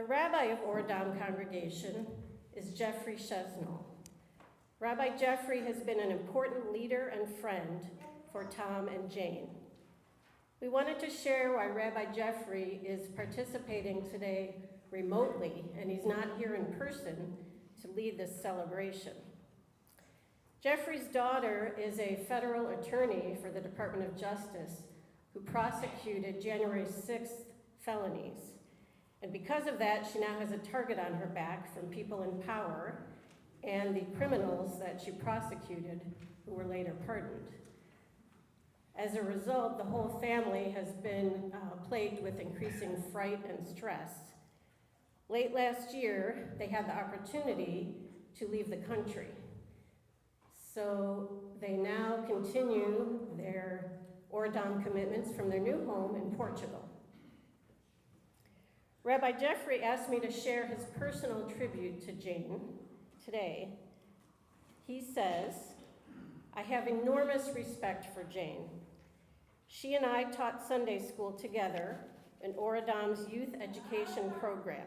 The rabbi of Oradam congregation is Jeffrey Chesnall. Rabbi Jeffrey has been an important leader and friend for Tom and Jane. We wanted to share why Rabbi Jeffrey is participating today remotely, and he's not here in person to lead this celebration. Jeffrey's daughter is a federal attorney for the Department of Justice who prosecuted January 6th felonies. And because of that, she now has a target on her back from people in power and the criminals that she prosecuted who were later pardoned. As a result, the whole family has been plagued with increasing fright and stress. Late last year, they had the opportunity to leave the country. So they now continue their Oradam commitments from their new home in Portugal. Rabbi Jeffrey asked me to share his personal tribute to Jane today. He says, "I have enormous respect for Jane. She and I taught Sunday school together in Oradam's youth education program.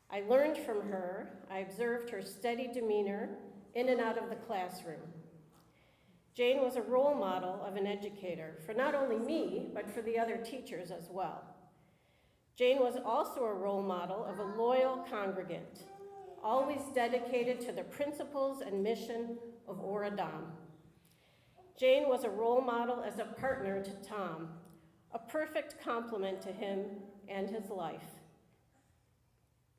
I learned from her. I observed her steady demeanor in and out of the classroom. Jane was a role model of an educator for not only me, but for the other teachers as well. Jane was also a role model of a loyal congregant, always dedicated to the principles and mission of Oradam. Jane was a role model as a partner to Tom, a perfect complement to him and his life.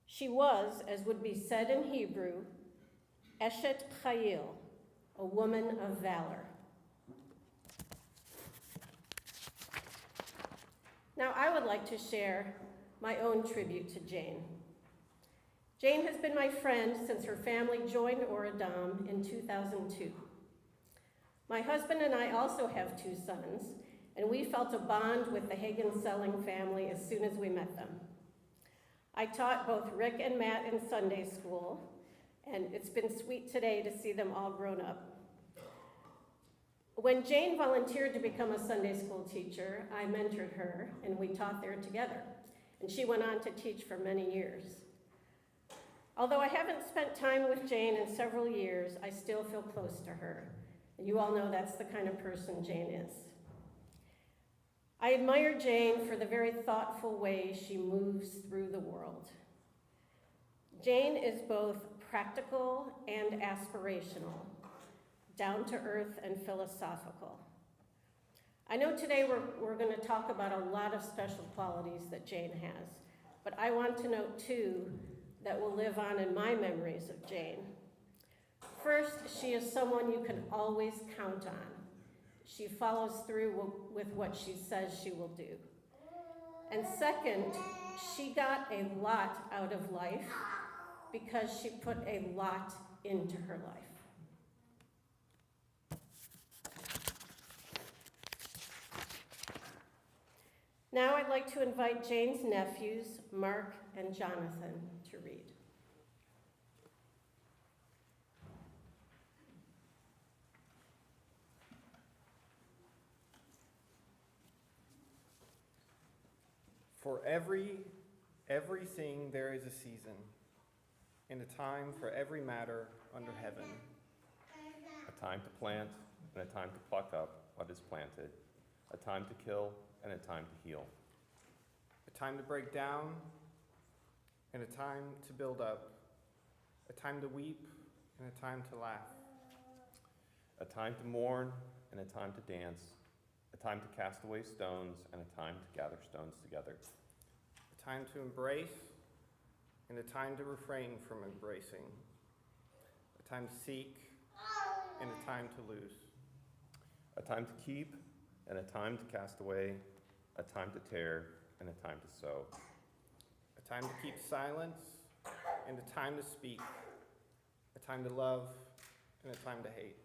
She was, as would be said in Hebrew, Eshet Chayil, a woman of valor." Now, I would like to share my own tribute to Jane. Jane has been my friend since her family joined Oradam in 2002. My husband and I also have 2 sons, and we felt a bond with the Hagen Selling family as soon as we met them. I taught both Rick and Matt in Sunday school, and it's been sweet today to see them all grown up. When Jane volunteered to become a Sunday school teacher, I mentored her, and we taught there together. And she went on to teach for many years. Although I haven't spent time with Jane in several years, I still feel close to her. And you all know that's the kind of person Jane is. I admire Jane for the very thoughtful way she moves through the world. Jane is both practical and aspirational, down to earth and philosophical. I know today we're going to talk about a lot of special qualities that Jane has, but I want to note 2 that will live on in my memories of Jane. First, she is someone you can always count on. She follows through with what she says she will do. And second, she got a lot out of life because she put a lot into her life. Now I'd like to invite Jane's nephews, Mark and Jonathan, to read. For everything there is a season, and a time for every matter under heaven. A time to plant and a time to pluck up what is planted. A time to kill and a time to heal. A time to break down and a time to build up. A time to weep and a time to laugh. A time to mourn and a time to dance. A time to cast away stones and a time to gather stones together. A time to embrace and a time to refrain from embracing. A time to seek and a time to lose. A time to keep and a time to cast away. A time to tear and a time to sow. A time to keep silence and a time to speak. A time to love and a time to hate.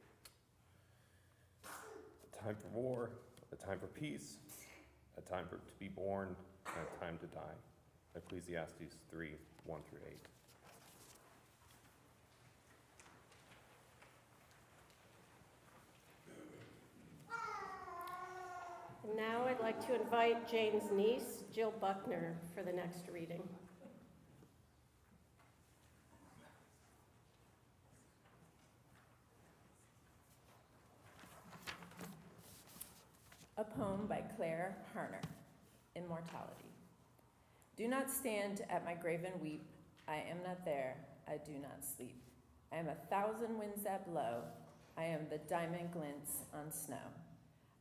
A time for war, a time for peace, a time to be born, and a time to die. Ecclesiastes 3, 1 through 8. And now I'd like to invite Jane's niece, Jill Buckner, for the next reading. poem by Claire Harner, Immortality. Do not stand at my grave and weep. I am not there. I do not sleep. I am 1,000 winds that blow. I am the diamond glints on snow.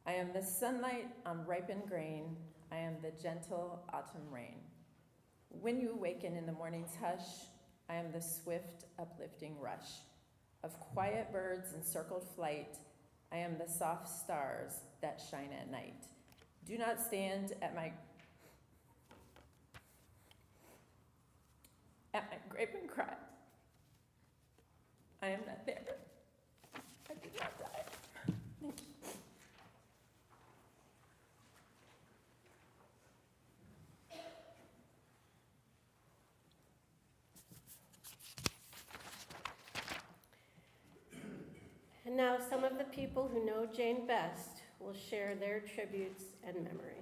I am the sunlight on ripened grain. I am the gentle autumn rain. When you awaken in the morning's hush, I am the swift, uplifting rush of quiet birds in circled flight. I am the soft stars that shine at night. Do not stand at my grave and cry. I am not there. I do not die. Thank you. And now some of the people who know Jane best will share their tributes and memories.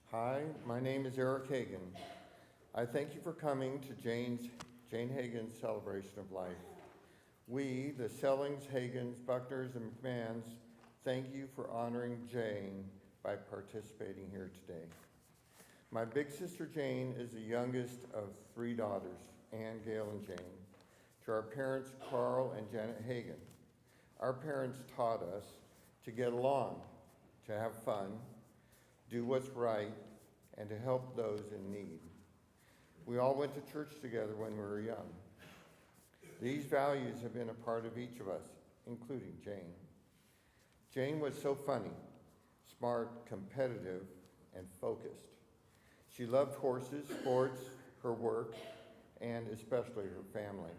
Hi, my name is Eric Hagen. I thank you for coming to Jane Hagen's celebration of life. We, the Sellings, Hagens, Buckners, and McMahons, thank you for honoring Jane by participating here today. My big sister Jane is the youngest of 3 daughters, Ann, Gail, and Jane, to our parents, Carl and Janet Hagen. Our parents taught us to get along, to have fun, do what's right, and to help those in need. We all went to church together when we were young. These values have been a part of each of us, including Jane. Jane was so funny, smart, competitive, and focused. She loved horses, sports, her work, and especially her family.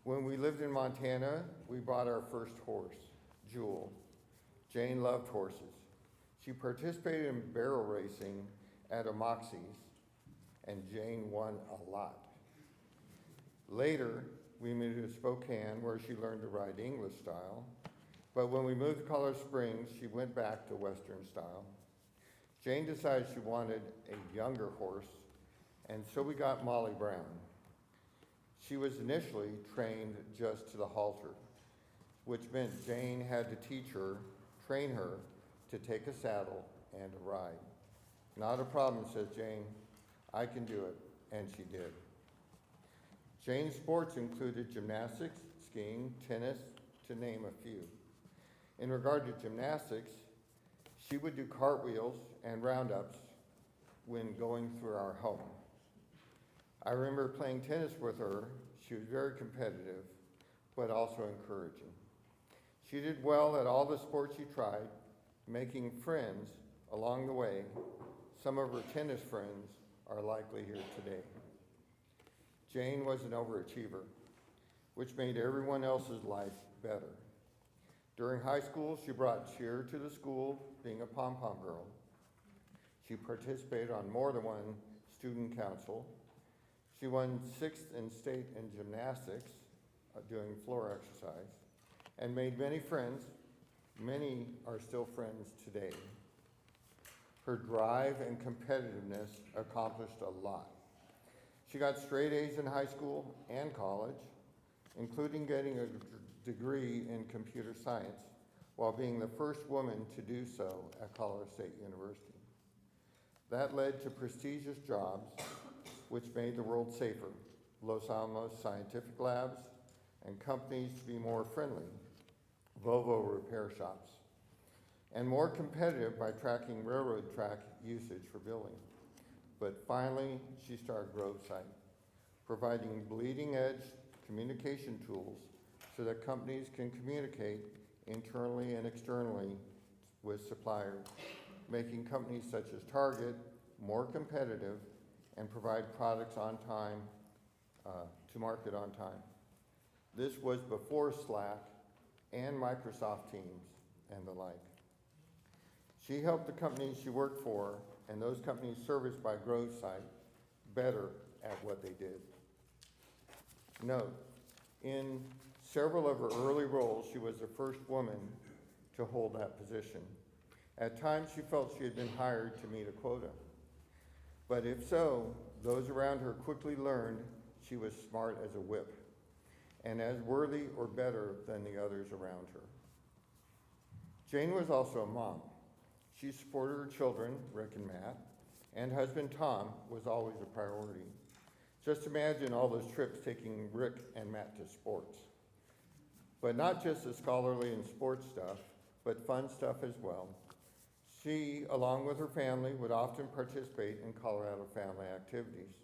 When we lived in Montana, we bought our first horse, Jewel. Jane loved horses. She participated in barrel racing at Moxie's, and Jane won a lot. Later, we moved to Spokane, where she learned to ride English style. But when we moved to Colorado Springs, she went back to Western style. Jane decided she wanted a younger horse, and so we got Molly Brown. She was initially trained just to the halter, which meant Jane had to train her to take a saddle and a ride. Not a problem, says Jane. I can do it, and she did. Jane's sports included gymnastics, skiing, tennis, to name a few. In regard to gymnastics, she would do cartwheels and roundups when going through our home. I remember playing tennis with her. She was very competitive, but also encouraging. She did well at all the sports she tried, making friends along the way. Some of her tennis friends are likely here today. Jane was an overachiever, which made everyone else's life better. During high school, she brought cheer to the school, being a pom-pom girl. She participated on more than one student council. She won 6th in state in gymnastics, doing floor exercise, and made many friends. Many are still friends today. Her drive and competitiveness accomplished a lot. She got straight A's in high school and college, including getting a degree in computer science, while being the first woman to do so at Colorado State University. That led to prestigious jobs, which made the world safer, Los Alamos Scientific Labs, and companies to be more friendly, Volvo repair shops, and more competitive by tracking railroad track usage for billing. But finally, she started Grovesite, providing bleeding-edge communication tools so that companies can communicate internally and externally with suppliers, making companies such as Target more competitive and provide products on time, to market on time. This was before Slack and Microsoft Teams and the like. She helped the companies she worked for and those companies serviced by Grovesite better at what they did. Note, in several of her early roles, she was the first woman to hold that position. At times, she felt she had been hired to meet a quota. But if so, those around her quickly learned she was smart as a whip and as worthy or better than the others around her. Jane was also a mom. She supported her children, Rick and Matt, and husband Tom was always a priority. Just imagine all those trips taking Rick and Matt to sports. But not just the scholarly and sports stuff, but fun stuff as well. She, along with her family, would often participate in Colorado family activities.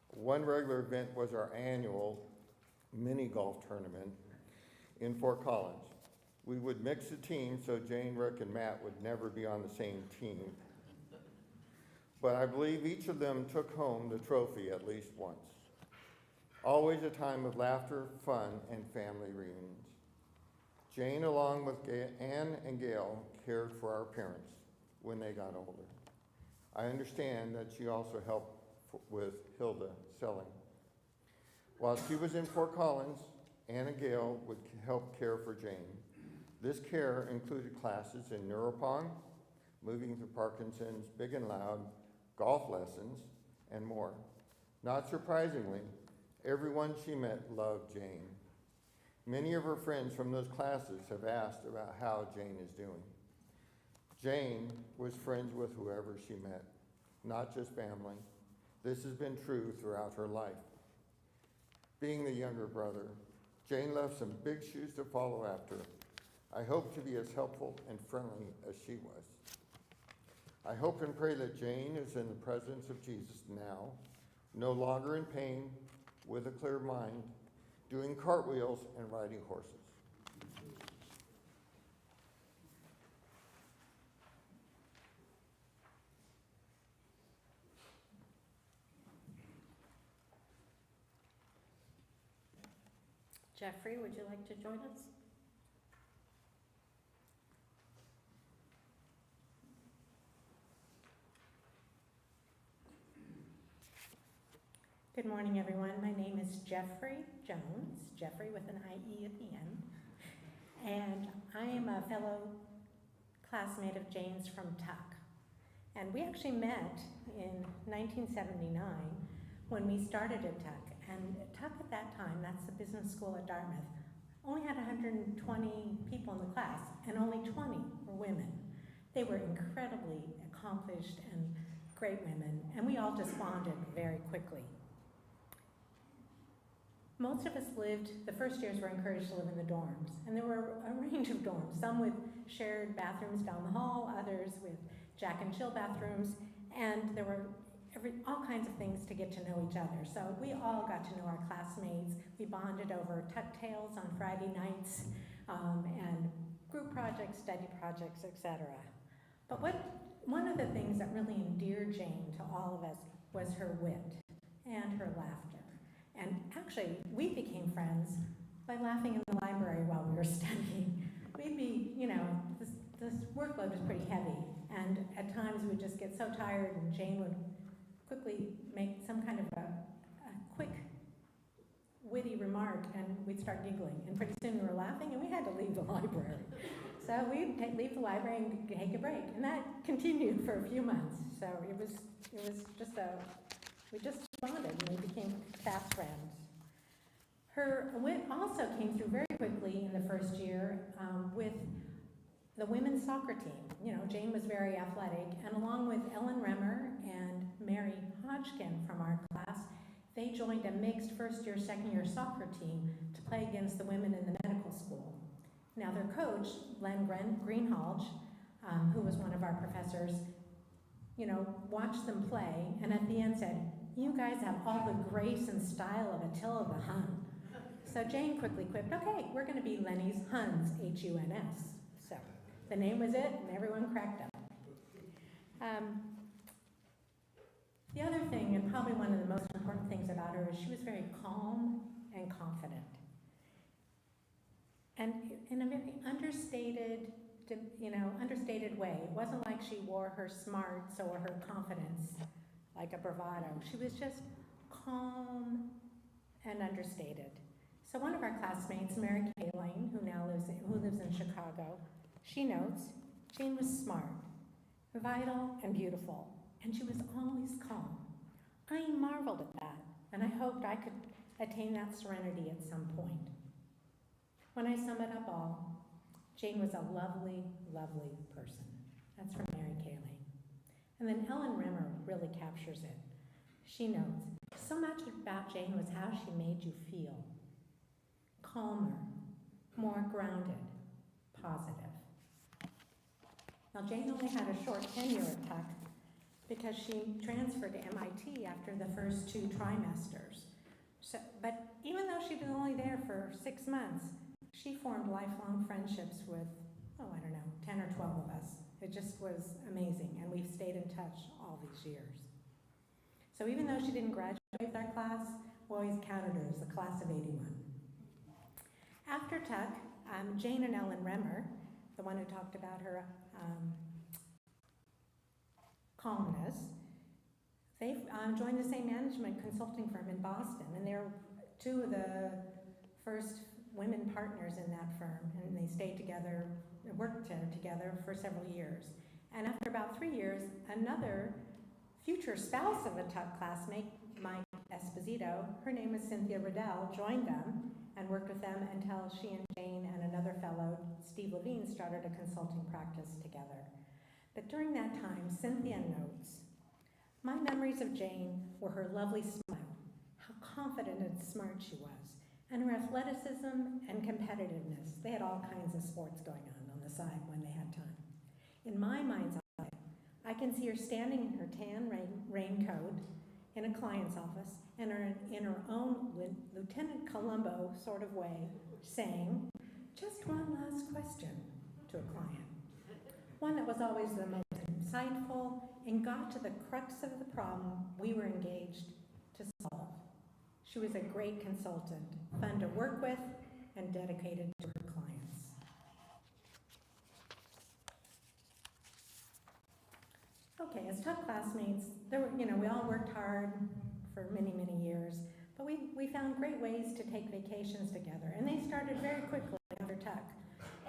One regular event was our annual mini golf tournament in Fort Collins. We would mix the teams so Jane, Rick, and Matt would never be on the same team. But I believe each of them took home the trophy at least once. Always a time of laughter, fun, and family reunions. Jane, along with Ann and Gail, cared for our parents when they got older. I understand that she also helped with Hilda selling. While she was in Fort Collins, Ann and Gail would help care for Jane. This care included classes in neuropong, moving through Parkinson's, big and loud, golf lessons, and more. Not surprisingly, everyone she met loved Jane. Many of her friends from those classes have asked about how Jane is doing. Jane was friends with whoever she met, not just family. This has been true throughout her life. Being the younger brother, Jane left some big shoes to follow after. I hope to be as helpful and friendly as she was. I hope and pray that Jane is in the presence of Jesus now, no longer in pain, with a clear mind, doing cartwheels and riding horses. Jeffrey, would you like to join us? Good morning, everyone. My name is Jeffrey Jones, Jeffrey with an I-E at the end. And I am a fellow classmate of Jane's from Tuck. And we actually met in 1979 when we started at Tuck. And Tuck at that time, that's the business school at Dartmouth, only had 120 people in the class, and only 20 were women. They were incredibly accomplished and great women, and we all just bonded very quickly. Most of us lived, the first years were encouraged to live in the dorms, and there were a range of dorms, some with shared bathrooms down the hall, others with Jack and Jill bathrooms, and there were all kinds of things to get to know each other. So we all got to know our classmates. We bonded over Tuck Tales on Friday nights, and group projects, study projects, etc. But one of the things that really endeared Jane to all of us was her wit and her laughter. And actually, we became friends by laughing in the library while we were studying. We'd be, this workload was pretty heavy, and at times we'd just get so tired, and Jane would quickly make some kind of a quick, witty remark, and we'd start giggling. And pretty soon we were laughing, and we had to leave the library. So we'd leave the library and take a break, and that continued for a few months. So it was just we just bonded, and we became fast friends. Her wit also came through very quickly in the first year with the women's soccer team. Jane was very athletic, and along with Ellen Remmer and Mary Hodgkin from our class, they joined a mixed first-year, second-year soccer team to play against the women in the medical school. Now their coach, Len Greenhalgh, who was one of our professors, watched them play, and at the end said, "You guys have all the grace and style of Attila the Hun." So Jane quickly quipped, "Okay, we're going to be Lenny's Huns, H-U-N-S." So the name was it, and everyone cracked up. The other thing, and probably one of the most important things about her, is she was very calm and confident. And in a very understated way. It wasn't like she wore her smarts or her confidence like a bravado. She was just calm and understated. So one of our classmates, Mary Kaline, who lives in Chicago, she notes Jane was smart, vital, and beautiful, and she was always calm. I marveled at that, and I hoped I could attain that serenity at some point. When I sum it up all, Jane was a lovely, lovely person. That's from Mary Kaling. And then Ellen Rimmer really captures it. She notes, so much about Jane was how she made you feel. Calmer, more grounded, positive. Now, Jane only had a short tenure at Tuck because she transferred to MIT after the first 2 trimesters. But even though she was only there for 6 months, she formed lifelong friendships with, 10 or 12 of us. It just was amazing, and we've stayed in touch all these years. So even though she didn't graduate with our class, we always counted her as the class of '81. After Tuck, Jane and Ellen Remmer, the one who talked about her calmness, they joined the same management consulting firm in Boston, and they're 2 of the first women partners in that firm, and they stayed together, worked together for several years. And after about 3 years, another future spouse of a Tuck classmate, Mike Esposito, her name is Cynthia Riddell, joined them and worked with them until she and Jane and another fellow, Steve Levine, started a consulting practice together. But during that time, Cynthia notes, my memories of Jane were her lovely smile, how confident and smart she was, and her athleticism and competitiveness. They had all kinds of sports going on the side when they had time. In my mind's eye, I can see her standing in her tan raincoat in a client's office and in her own Lieutenant Columbo sort of way, saying, just one last question to a client. One that was always the most insightful and got to the crux of the problem we were engaged to solve. She was a great consultant, fun to work with, and dedicated to her clients. Okay, as Tuck classmates, we all worked hard for many, many years, but we found great ways to take vacations together, and they started very quickly after Tuck.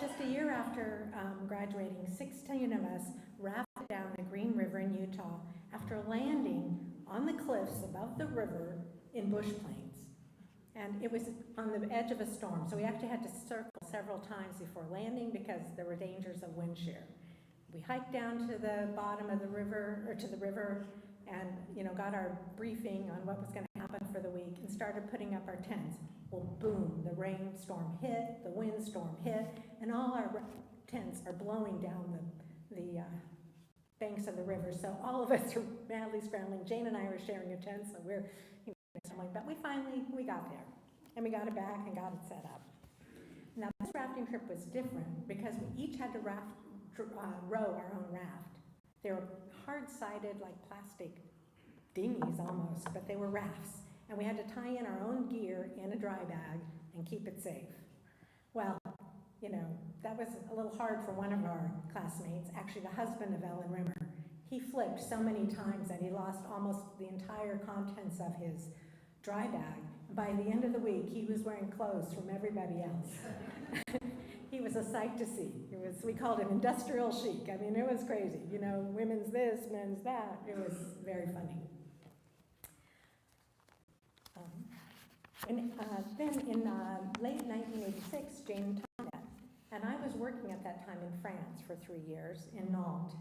Just a year after graduating, 16 of us rafted down the Green River in Utah after landing on the cliffs above the river in Bush Plains. And it was on the edge of a storm, so we actually had to circle several times before landing because there were dangers of wind shear. We hiked down to the bottom of the river, or to the river, and got our briefing on what was going to happen for the week and started putting up our tents. Well, boom, the rainstorm hit, the windstorm hit, and all our tents are blowing down the banks of the river. So all of us are madly scrambling. Jane and I were sharing a tent, so we're something like that. We got there, and we got it back and got it set up. Now, this rafting trip was different because we each had to row our own raft. They were hard-sided, like plastic dinghies almost, but they were rafts. And we had to tie in our own gear in a dry bag and keep it safe. Well, that was a little hard for one of our classmates, actually the husband of Ellen Rimmer. He flipped so many times that he lost almost the entire contents of his dry bag. By the end of the week, he was wearing clothes from everybody else. He was a sight to see. We called him industrial chic. I mean, it was crazy. Women's this, men's that. It was very funny. Then in late 1986, Jane and Tom met, and I was working at that time in France for 3 years in Nantes.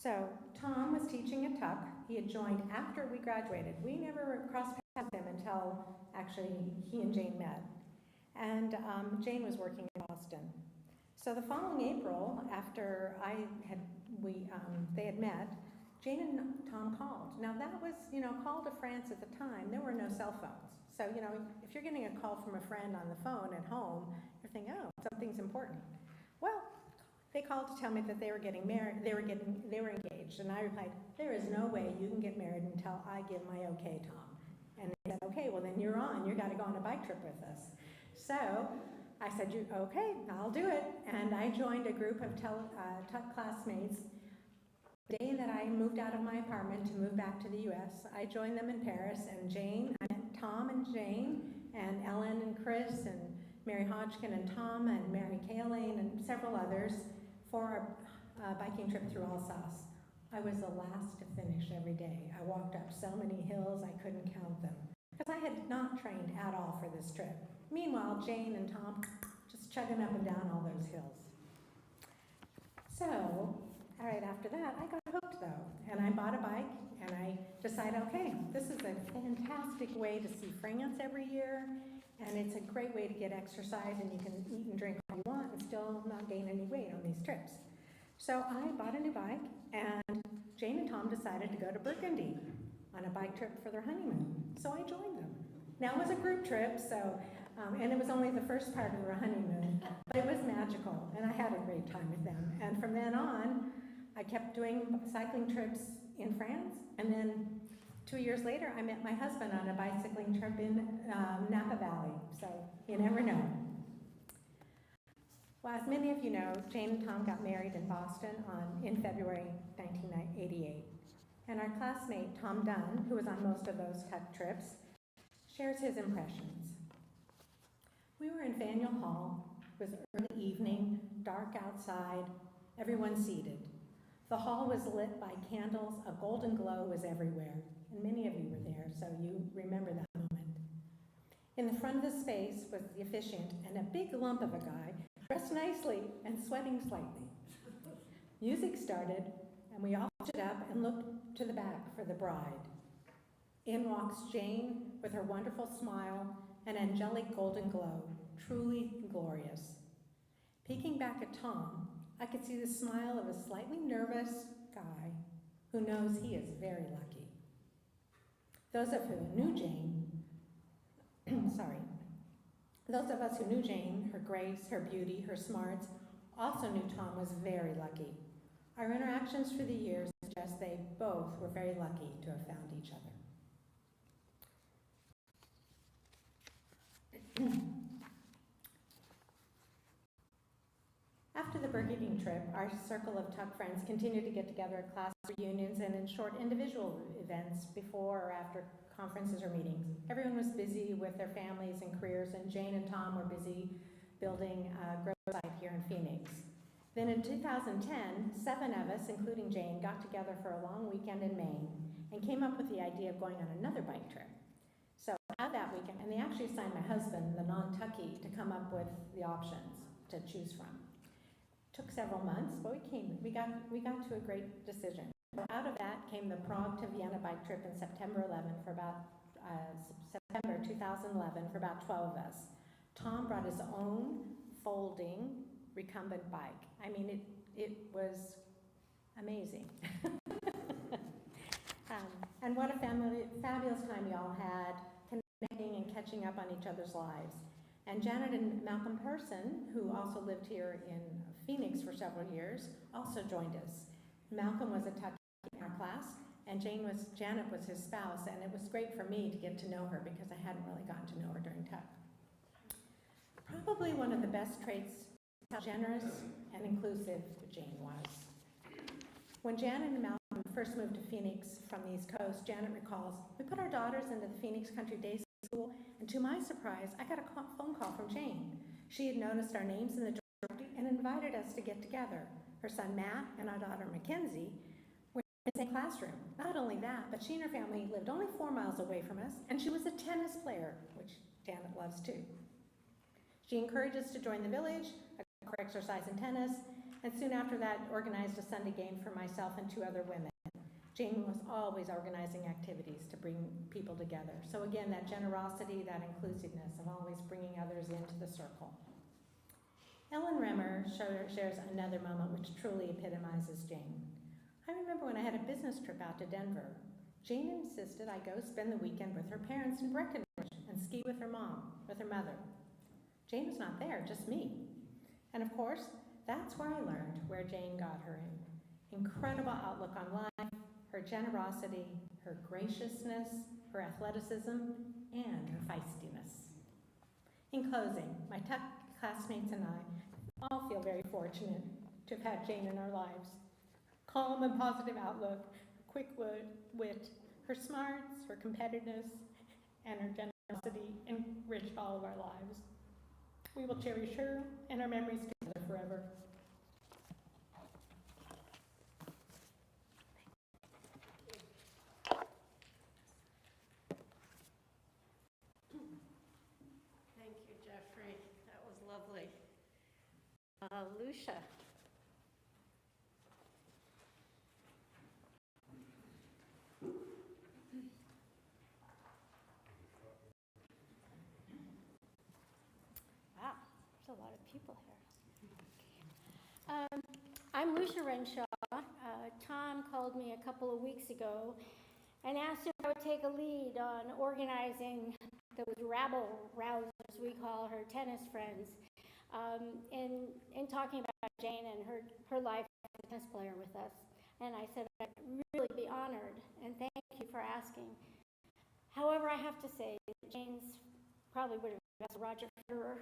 So Tom was teaching at Tuck. He had joined after we graduated. We never crossed paths with him until actually he and Jane met. And Jane was working in Boston. So the following April, after they had met, Jane and Tom called. Now that was, call to France at the time. There were no cell phones. So, if you're getting a call from a friend on the phone at home, you're thinking, oh, something's important. Well, they called to tell me that they were getting married. They were engaged, and I replied, there is no way you can get married until I give my okay, Tom. And they said, okay, well then you're on. You got to go on a bike trip with us. So I said, okay, I'll do it. And I joined a group of Tuck classmates. The day that I moved out of my apartment to move back to the U.S., I joined them in Paris, and I met Tom and Jane, and Ellen and Chris, and Mary Hodgkin and Tom, and Mary Kaling, and several others for a biking trip through Alsace. I was the last to finish every day. I walked up so many hills I couldn't count them, because I had not trained at all for this trip. Meanwhile, Jane and Tom just chugging up and down all those hills. So, all right, after that, I got hooked though, and I bought a bike, and I decided, okay, this is a fantastic way to see France every year, and it's a great way to get exercise, and you can eat and drink all you want and still not gain any weight on these trips. So I bought a new bike, and Jane and Tom decided to go to Burgundy on a bike trip for their honeymoon. So I joined them. Now it was a group trip, so and it was only the first part of their honeymoon, but it was magical, and I had a great time with them. And from then on, I kept doing cycling trips in France, and then 2 years later, I met my husband on a bicycling trip in Napa Valley, so you never know. Well, as many of you know, Jane and Tom got married in Boston in February 1988. And our classmate, Tom Dunn, who was on most of those Tuck trips, shares his impressions. We were in Faneuil Hall. It was early evening, dark outside, everyone seated. The hall was lit by candles, a golden glow was everywhere, and many of you were there, so you remember that moment. In the front of the space was the officiant and a big lump of a guy, dressed nicely and sweating slightly. Music started, and we all stood up and looked to the back for the bride. In walks Jane with her wonderful smile and angelic golden glow, truly glorious. Peeking back at Tom, I could see the smile of a slightly nervous guy who knows he is very lucky. Those of us who knew Jane, those of us who knew Jane, her grace, her beauty, her smarts, also knew Tom was very lucky. Our interactions through the years suggest they both were very lucky to have found each other. After the Burgundy trip, our circle of Tuck friends continued to get together at class reunions and in short individual events before or after conferences or meetings. Everyone was busy with their families and careers, and Jane and Tom were busy building a growth site here in Phoenix. Then in 2010, 7 of us, including Jane, got together for a long weekend in Maine and came up with the idea of going on another bike trip. So out of that weekend, and they actually assigned my husband, the non-Tucky, to come up with the options to choose from. Took several months, but we got to a great decision. Out of that came the Prague to Vienna bike trip in September 2011 for about 12 of us. Tom brought his own folding recumbent bike. I mean, it was amazing. And what a fabulous time we all had, connecting and catching up on each other's lives. And Janet and Malcolm Person, who also lived here in Phoenix for several years, also joined us. Malcolm was a Tuck in our class, and Janet was his spouse, and it was great for me to get to know her because I hadn't really gotten to know her during Tuck. Probably one of the best traits, how generous and inclusive Jane was. When Janet and Malcolm first moved to Phoenix from the East Coast, Janet recalls, we put our daughters into the Phoenix Country Day School, and to my surprise, I got a phone call from Jane. She had noticed our names in the directory and invited us to get together. Her son Matt and our daughter Mackenzie were in the same classroom. Not only that, but she and her family lived only 4 miles away from us, and she was a tennis player, which Janet loves too. She encouraged us to join the village, for exercise and tennis, and soon after that organized a Sunday game for myself and 2 other women. Jane was always organizing activities to bring people together. So again, that generosity, that inclusiveness of always bringing others into the circle. Ellen Remmer shares another moment which truly epitomizes Jane. I remember when I had a business trip out to Denver. Jane insisted I go spend the weekend with her parents in Breckenridge and ski with her mother. Jane was not there, just me. And of course, that's where I learned where Jane got her incredible outlook on life, her generosity, her graciousness, her athleticism, and her feistiness. In closing, my Tuck classmates and I all feel very fortunate to have had Jane in our lives. Calm and positive outlook, quick wit, her smarts, her competitiveness, and her generosity enriched all of our lives. We will cherish her and our memories together forever. Alicia. Wow, there's a lot of people here. I'm Lucia Renshaw. Tom called me a couple of weeks ago and asked if I would take a lead on organizing those rabble-rousers, we call her tennis friends, in talking about Jane and her life as a tennis player with us. And I said I'd really be honored, and thank you for asking. However, I have to say that Jane's probably would have been Roger Federer.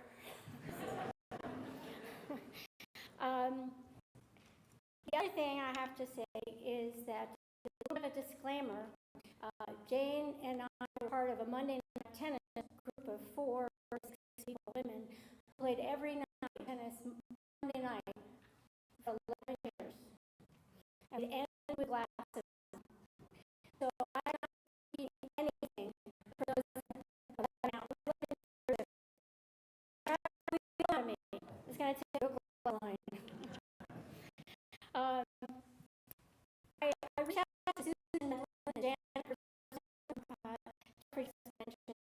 The other thing I have to say is that, a little bit of a disclaimer, Jane and I were part of a Monday night tennis group of 4 or 6 people, women, who played every night tennis Monday night for 11 years. And we ended with glass of wine. So I'm not eating anything for those 11 hours. It's going to take a glass of wine. I reached out to Susan and Dan for Jeffrey's suspension.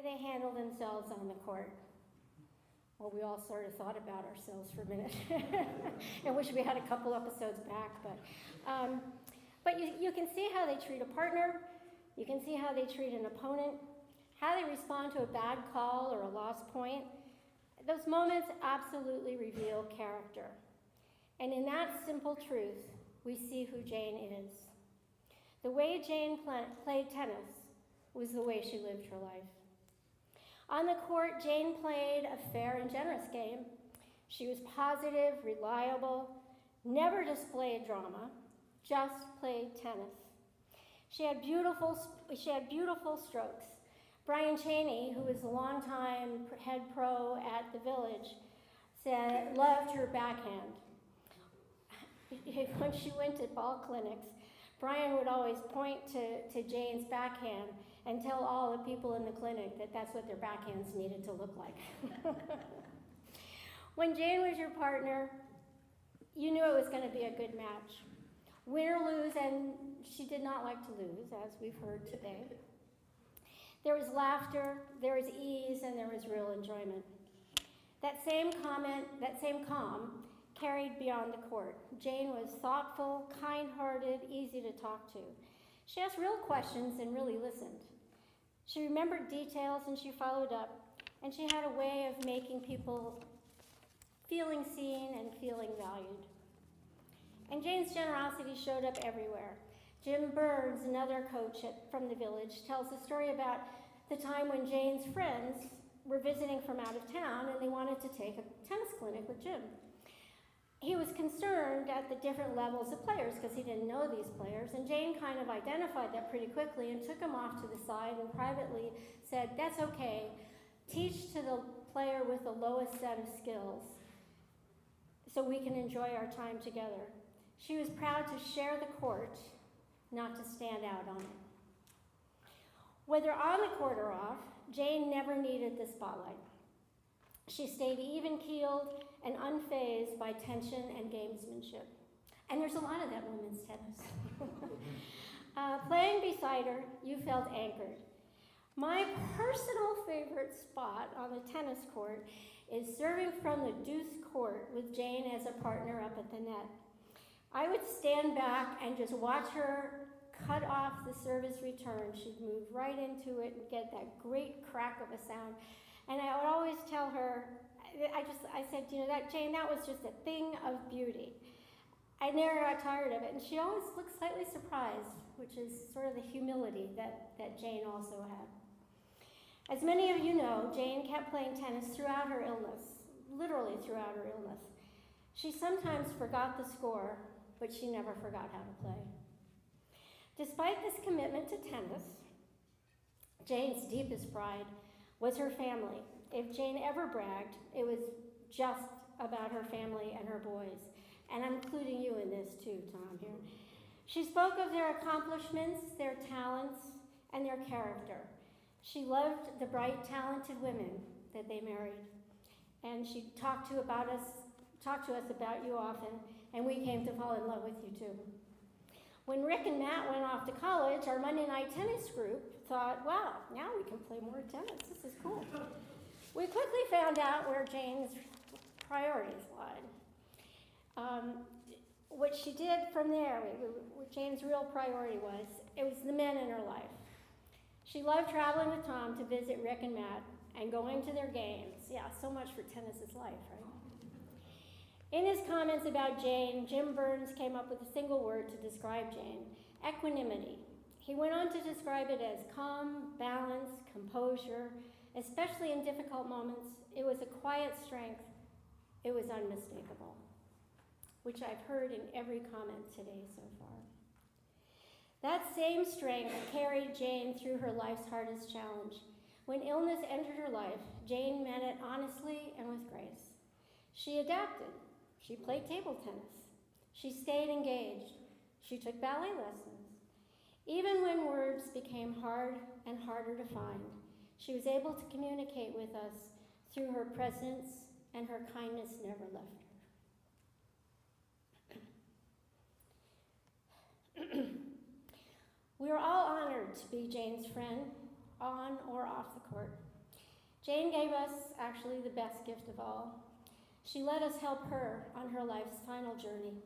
They handle themselves on the court. Well, we all sort of thought about ourselves for a minute. I wish we had a couple episodes back, but you can see how they treat a partner. You can see how they treat an opponent, how they respond to a bad call or a lost point. Those moments absolutely reveal character. And in that simple truth, we see who Jane is. The way Jane played tennis was the way she lived her life. On the court, Jane played a fair and generous game. She was positive, reliable, never displayed drama, just played tennis. She had beautiful strokes. Brian Cheney, who was a longtime head pro at the Village, said loved her backhand. When she went to ball clinics, Brian would always point to Jane's backhand and tell all the people in the clinic that that's what their backhands needed to look like. When Jane was your partner, you knew it was going to be a good match. Win or lose, and she did not like to lose, as we've heard today. There was laughter, there was ease, and there was real enjoyment. That same calm carried beyond the court. Jane was thoughtful, kind-hearted, easy to talk to. She asked real questions and really listened. She remembered details and she followed up, and she had a way of making people feeling seen and feeling valued. And Jane's generosity showed up everywhere. Jim Burns, another coach from the Village, tells a story about the time when Jane's friends were visiting from out of town and they wanted to take a tennis clinic with Jim. He was concerned at the different levels of players because he didn't know these players, and Jane kind of identified that pretty quickly and took him off to the side and privately said, "That's okay, teach to the player with the lowest set of skills so we can enjoy our time together." She was proud to share the court, not to stand out on it. Whether on the court or off, Jane never needed the spotlight. She stayed even-keeled and unfazed by tension and gamesmanship. And there's a lot of that in women's tennis. Playing beside her, you felt anchored. My personal favorite spot on the tennis court is serving from the deuce court with Jane as a partner up at the net. I would stand back and just watch her cut off the service return. She'd move right into it and get that great crack of a sound. And I would always tell her, I said, Jane, that was just a thing of beauty. I never got tired of it. And she always looked slightly surprised, which is sort of the humility that Jane also had. As many of you know, Jane kept playing tennis throughout her illness, literally throughout her illness. She sometimes forgot the score, but she never forgot how to play. Despite this commitment to tennis, Jane's deepest pride was her family. If Jane ever bragged, it was just about her family and her boys. And I'm including you in this too, Tom, here. She spoke of their accomplishments, their talents, and their character. She loved the bright, talented women that they married. And she talked to us about you often, and we came to fall in love with you too. When Rick and Matt went off to college, our Monday night tennis group thought, wow, now we can play more tennis. This is cool. We quickly found out where Jane's priorities lied. What she did from there, what Jane's real priority was, it was the men in her life. She loved traveling with Tom to visit Rick and Matt and going to their games. Yeah, so much for tennis's life, right? In his comments about Jane, Jim Burns came up with a single word to describe Jane: equanimity. He went on to describe it as calm, balance, composure, especially in difficult moments. It was a quiet strength. It was unmistakable, which I've heard in every comment today so far. That same strength carried Jane through her life's hardest challenge. When illness entered her life, Jane met it honestly and with grace. She adapted. She played table tennis. She stayed engaged. She took ballet lessons. Even when words became hard and harder to find, she was able to communicate with us through her presence, and her kindness never left her. We are all honored to be Jane's friend, on or off the court. Jane gave us actually the best gift of all. She let us help her on her life's final journey,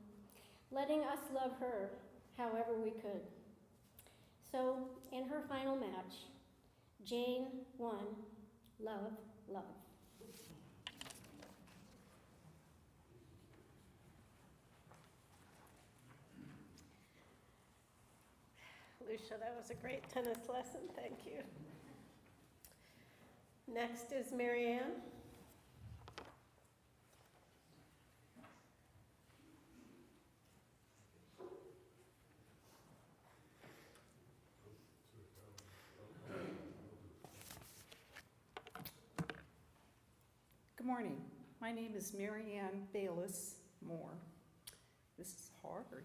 letting us love her however we could. So, in her final match, Jane won. Love, love. Lucia, that was a great tennis lesson. Thank you. Next is Marianne. Good morning. My name is Marianne Bayless Moore. This is hard.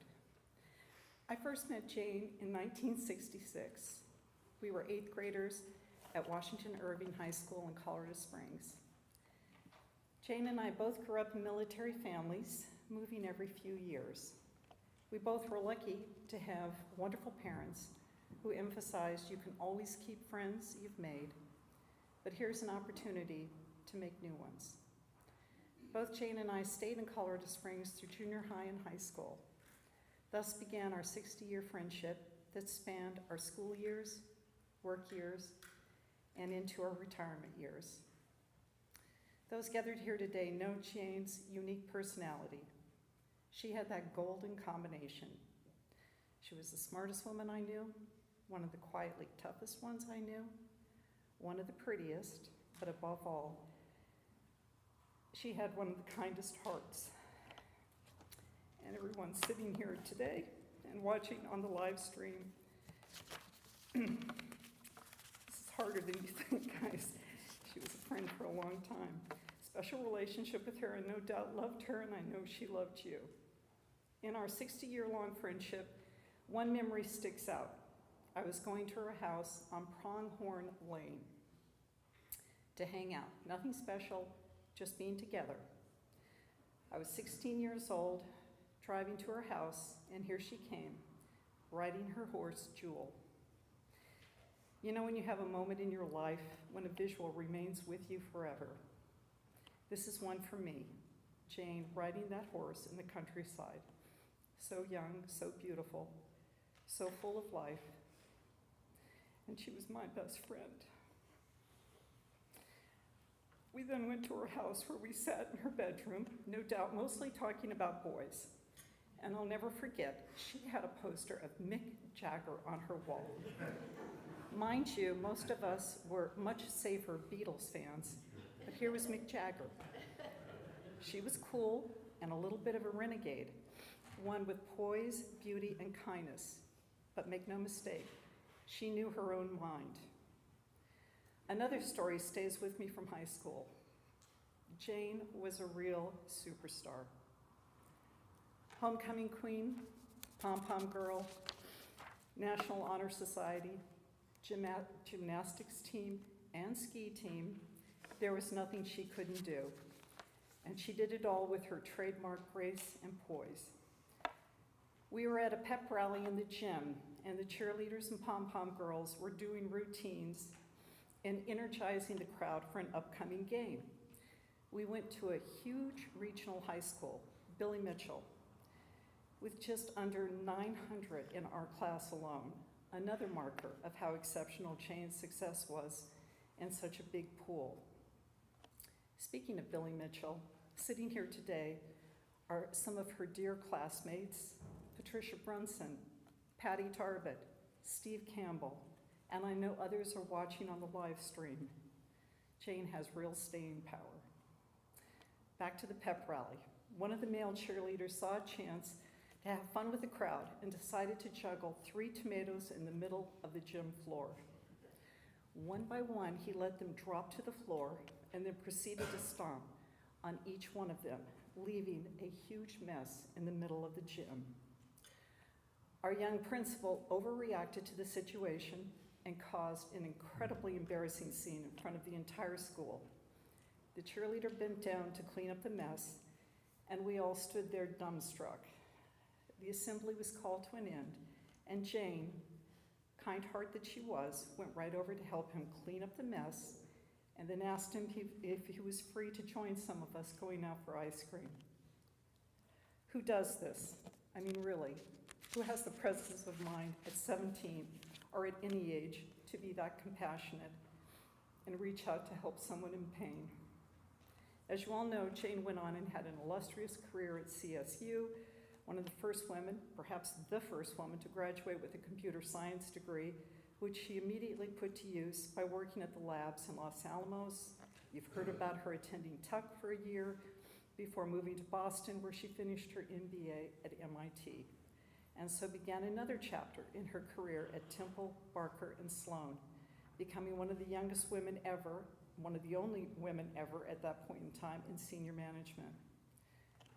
I first met Jane in 1966. We were 8th graders at Washington Irving High School in Colorado Springs. Jane and I both grew up in military families, moving every few years. We both were lucky to have wonderful parents who emphasized you can always keep friends you've made, but here's an opportunity to make new ones. Both Jane and I stayed in Colorado Springs through junior high and high school. Thus began our 60-year friendship that spanned our school years, work years, and into our retirement years. Those gathered here today know Jane's unique personality. She had that golden combination. She was the smartest woman I knew, one of the quietly toughest ones I knew, one of the prettiest, but above all, she had one of the kindest hearts. And everyone sitting here today and watching on the live stream, this is harder than you think, guys. She was a friend for a long time. Special relationship with her, and no doubt loved her, and I know she loved you. In our 60-year-long friendship, one memory sticks out. I was going to her house on Pronghorn Lane to hang out. Nothing special, just being together. I was 16 years old, driving to her house, and here she came, riding her horse, Jewel. You know when you have a moment in your life when a visual remains with you forever? This is one for me, Jane riding that horse in the countryside. So young, so beautiful, so full of life, and she was my best friend. We then went to her house where we sat in her bedroom, no doubt mostly talking about boys. And I'll never forget, she had a poster of Mick Jagger on her wall. Mind you, most of us were much safer Beatles fans, but here was Mick Jagger. She was cool and a little bit of a renegade, one with poise, beauty, and kindness. But make no mistake, she knew her own mind. Another story stays with me from high school. Jane was a real superstar. Homecoming queen, pom-pom girl, National Honor Society, gymnastics team, and ski team, there was nothing she couldn't do. And she did it all with her trademark grace and poise. We were at a pep rally in the gym, and the cheerleaders and pom-pom girls were doing routines and energizing the crowd for an upcoming game. We went to a huge regional high school, Billy Mitchell, with just under 900 in our class alone, another marker of how exceptional Jane's success was in such a big pool. Speaking of Billy Mitchell, sitting here today are some of her dear classmates, Patricia Brunson, Patty Tarbett, Steve Campbell, and I know others are watching on the live stream. Jane has real staying power. Back to the pep rally. One of the male cheerleaders saw a chance to have fun with the crowd and decided to juggle 3 tomatoes in the middle of the gym floor. One by one, he let them drop to the floor and then proceeded to stomp on each one of them, leaving a huge mess in the middle of the gym. Our young principal overreacted to the situation and caused an incredibly embarrassing scene in front of the entire school. The cheerleader bent down to clean up the mess, and we all stood there dumbstruck. The assembly was called to an end, and Jane, kind heart that she was, went right over to help him clean up the mess, and then asked him if he was free to join some of us going out for ice cream. Who does this? I mean, really, who has the presence of mind at 17 or at any age to be that compassionate and reach out to help someone in pain? As you all know, Jane went on and had an illustrious career at CSU, one of the first women, perhaps the first woman, to graduate with a computer science degree, which she immediately put to use by working at the labs in Los Alamos. You've heard about her attending Tuck for a year before moving to Boston, where she finished her MBA at MIT, and so began another chapter in her career at Temple, Barker, and Sloan, becoming one of the youngest women ever, one of the only women ever at that point in time in senior management.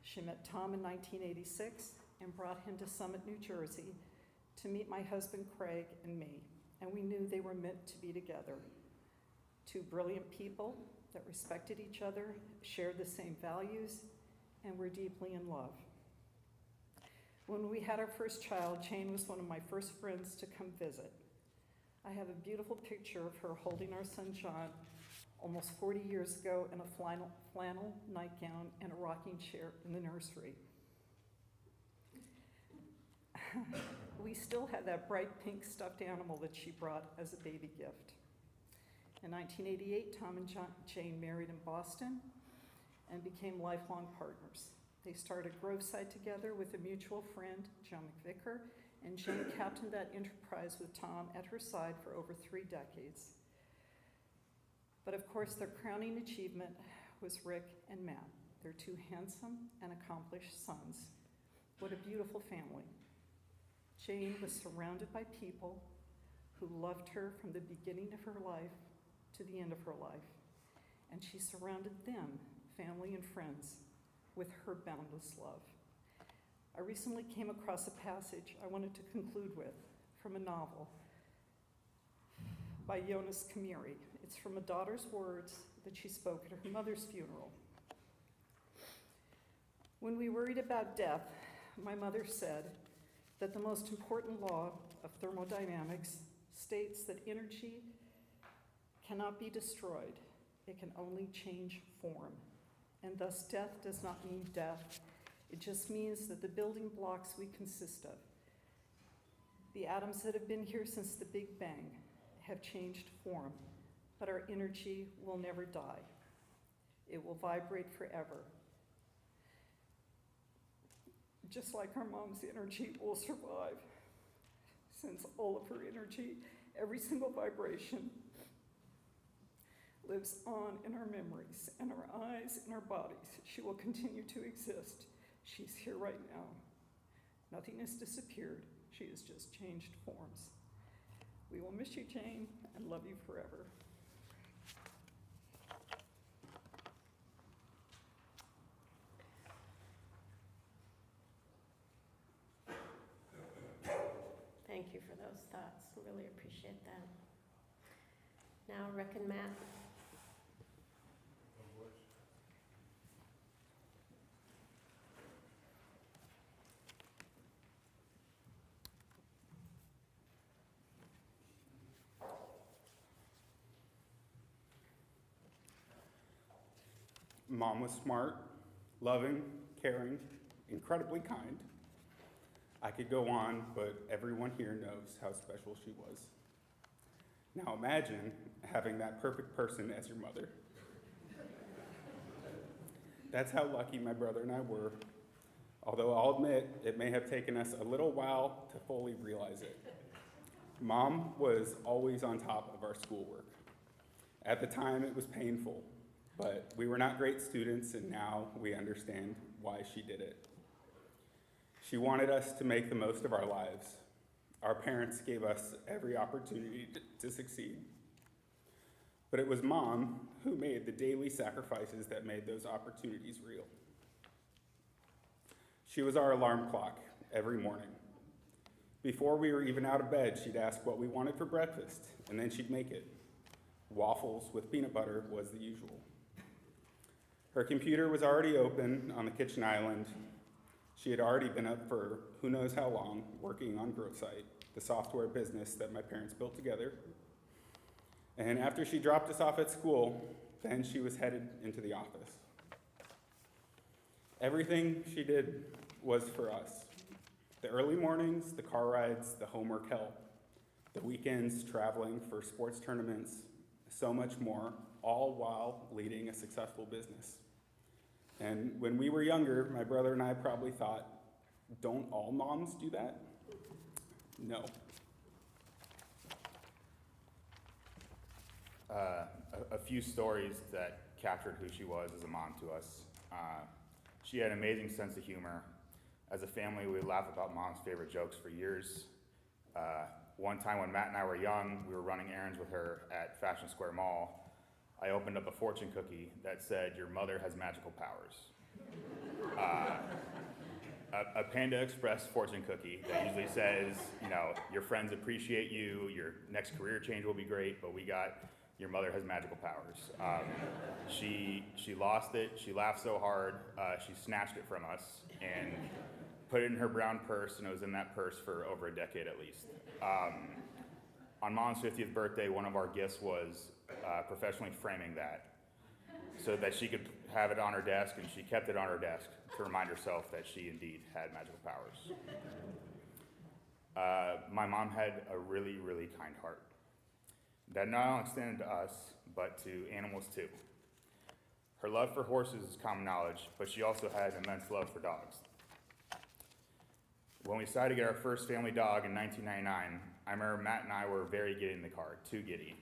She met Tom in 1986 and brought him to Summit, New Jersey to meet my husband Craig and me, and we knew they were meant to be together. 2 brilliant people that respected each other, shared the same values, and were deeply in love. When we had our first child, Jane was one of my first friends to come visit. I have a beautiful picture of her holding our son John almost 40 years ago in a flannel nightgown and a rocking chair in the nursery. We still had that bright pink stuffed animal that she brought as a baby gift. In 1988, Tom and Jane married in Boston and became lifelong partners. They started Groveside together with a mutual friend, Joe McVicker, and Jane captained that enterprise with Tom at her side for over 3 decades. But of course, their crowning achievement was Rick and Matt, their 2 handsome and accomplished sons. What a beautiful family. Jane was surrounded by people who loved her from the beginning of her life to the end of her life, and she surrounded them, family and friends, with her boundless love. I recently came across a passage I wanted to conclude with from a novel by Jonas Kamiri. It's from a daughter's words that she spoke at her mother's funeral. When we worried about death, my mother said that the most important law of thermodynamics states that energy cannot be destroyed. It can only change form. And thus death does not mean death. It just means that the building blocks we consist of, the atoms that have been here since the Big Bang, have changed form, but our energy will never die. It will vibrate forever. Just like our mom's energy will survive, since all of her energy, every single vibration, lives on in our memories, and our eyes, and our bodies. She will continue to exist. She's here right now. Nothing has disappeared. She has just changed forms. We will miss you, Jane, and love you forever. those thoughts. Really appreciate that. Now, Rick and Matt. Mom was smart, loving, caring, incredibly kind. I could go on, but everyone here knows how special she was. Now imagine having that perfect person as your mother. That's how lucky my brother and I were, although I'll admit it may have taken us a little while to fully realize it. Mom was always on top of our schoolwork. At the time, it was painful, but we were not great students, and now we understand why she did it. She wanted us to make the most of our lives. Our parents gave us every opportunity to succeed. But it was Mom who made the daily sacrifices that made those opportunities real. She was our alarm clock every morning. Before we were even out of bed, she'd ask what we wanted for breakfast, and then she'd make it. Waffles with peanut butter was the usual. Her computer was already open on the kitchen island. She had already been up for who knows how long working on GrowthSite, the software business that my parents built together. And after she dropped us off at school, then she was headed into the office. Everything she did was for us. The early mornings, the car rides, the homework help, the weekends traveling for sports tournaments, so much more, all while leading a successful business. And when we were younger, my brother and I probably thought, don't all moms do that? No. A few stories that captured who she was as a mom to us. She had an amazing sense of humor. As a family, we would laugh about Mom's favorite jokes for years. One time when Matt and I were young, we were running errands with her at Fashion Square Mall. I opened up a fortune cookie that said, "Your mother has magical powers." A Panda Express fortune cookie that usually says, you know, your friends appreciate you, your next career change will be great, but we got, your mother has magical powers. She lost it, she laughed so hard, she snatched it from us and put it in her brown purse, and it was in that purse for over a decade at least. On Mom's 50th birthday, one of our gifts was professionally framing that so that she could have it on her desk, and she kept it on her desk to remind herself that she indeed had magical powers. My mom had a really, really kind heart that not only extended to us, but to animals too. Her love for horses is common knowledge, but she also had an immense love for dogs. When we decided to get our first family dog in 1999, I remember Matt and I were very giddy in the car, too giddy.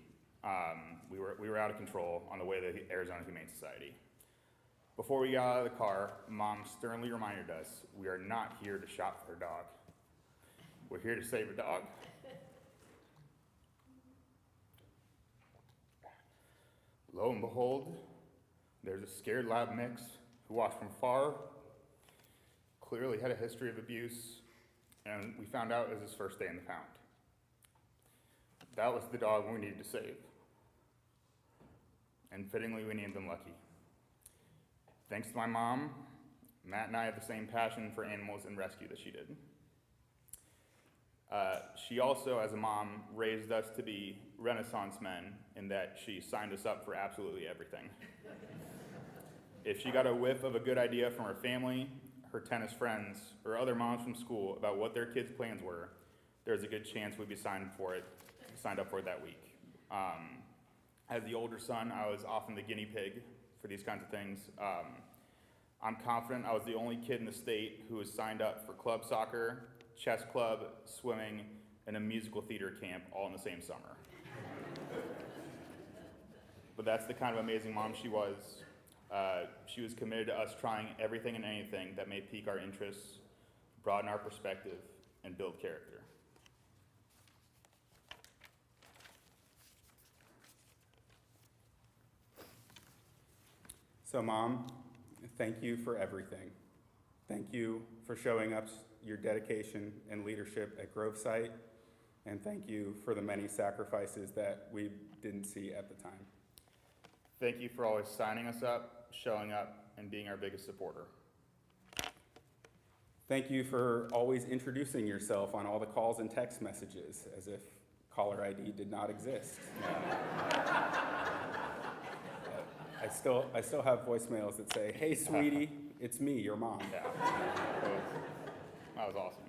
We were out of control on the way to the Arizona Humane Society. Before we got out of the car, Mom sternly reminded us, we are not here to shop for her dog. We're here to save her dog. Lo and behold, there's a scared lab mix who watched from far, clearly had a history of abuse, and we found out it was his first day in the pound. That was the dog we needed to save. And fittingly, we named him Lucky. Thanks to my mom, Matt and I have the same passion for animals and rescue that she did. She also, as a mom, raised us to be Renaissance men in that she signed us up for absolutely everything. If she got a whiff of a good idea from her family, her tennis friends, or other moms from school about what their kids' plans were, there's a good chance we'd be signed up for it that week. As the older son, I was often the guinea pig for these kinds of things. I'm confident I was the only kid in the state who was signed up for club soccer, chess club, swimming, and a musical theater camp all in the same summer. But that's the kind of amazing mom she was. She was committed to us trying everything and anything that may pique our interests, broaden our perspective, and build character. So Mom, thank you for everything. Thank you for showing us your dedication and leadership at GrowthSite, And thank you for the many sacrifices that we didn't see at the time. Thank you for always signing us up, showing up, and being our biggest supporter. Thank you for always introducing yourself on all the calls and text messages as if caller ID did not exist. I still have voicemails that say, "Hey, sweetie, it's me, your mom." Yeah, that was awesome.